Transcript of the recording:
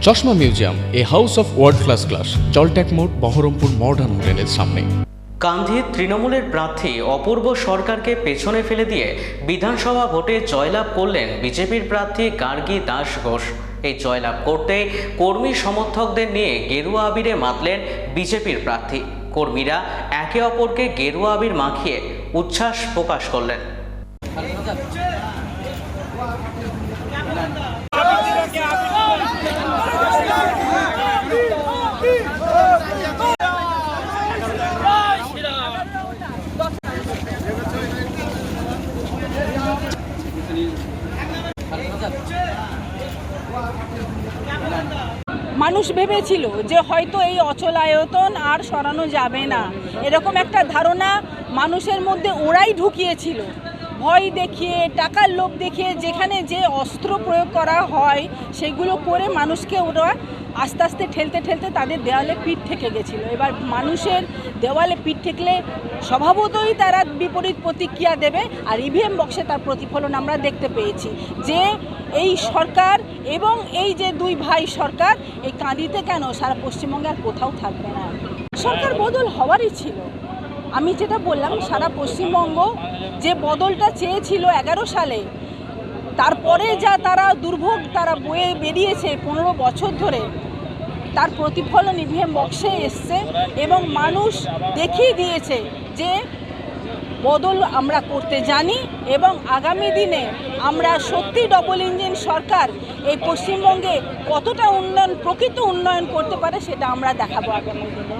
চশমা museum, a house of world class, জলট্যাক মোড়, বহরমপুর মডার্ন হোটেলের সামনে। কান্দি তৃণমূলের প্রার্থী অপূর্ব সরকারকে পেছনে ফেলে দিয়ে বিধানসভা ভোটে জয়লাভ করলেন বিজেপির প্রার্থী গার্গী দাস ঘোষ। এই জয়লাভ করতে কর্মী সমর্থকদের নিয়ে গেরুয়া আবিরে মাতলেন বিজেপির প্রার্থী। কর্মীরা একে অপরকে গেরুয়া আবির মাখিয়ে উচ্ছ্বাস প্রকাশ করলেন। মানুষ ভেবেছিল যে হয়তো এই অচলায়তন আর সরানো যাবে না, এরকম একটা ধারণা মানুষের মধ্যে ওরাই ঢুকিয়েছিল। ভয় দেখিয়ে, টাকার লোভ দেখিয়ে যেখানে যে অস্ত্র প্রয়োগ করা হয় সেগুলো করে মানুষকে ওরা আস্তে আস্তে ঠেলতে ঠেলতে তাদের দেওয়ালে পিঠ ঠেকে গেছিল। এবার মানুষের দেওয়ালে পিঠ ঠেকলে স্বভাবতই তারা বিপরীত প্রতিক্রিয়া দেবে, আর ইভিএম বক্সে তার প্রতিফলন আমরা দেখতে পেয়েছি যে এই সরকার এবং এই যে দুই ভাই সরকার এই কাঁদিতে কেন সারা পশ্চিমবঙ্গে আর কোথাও থাকবে না। সরকার বদল হওয়ারই ছিল। আমি যেটা বললাম, সারা পশ্চিমবঙ্গ যে বদলটা চেয়েছিল 11 সালে, তারপরে যা তারা দুর্ভোগ তারা বয়ে বেরিয়েছে 15 বছর ধরে, তার প্রতিফলন ইভিএম বক্সে এসছে এবং মানুষ দেখিয়ে দিয়েছে যে বদল আমরা করতে জানি এবং আগামী দিনে আমরা সত্যি ডবল ইঞ্জিন সরকার এই পশ্চিমবঙ্গে কতটা উন্নয়ন, প্রকৃত উন্নয়ন করতে পারে সেটা আমরা দেখাবো আগামী দিনে।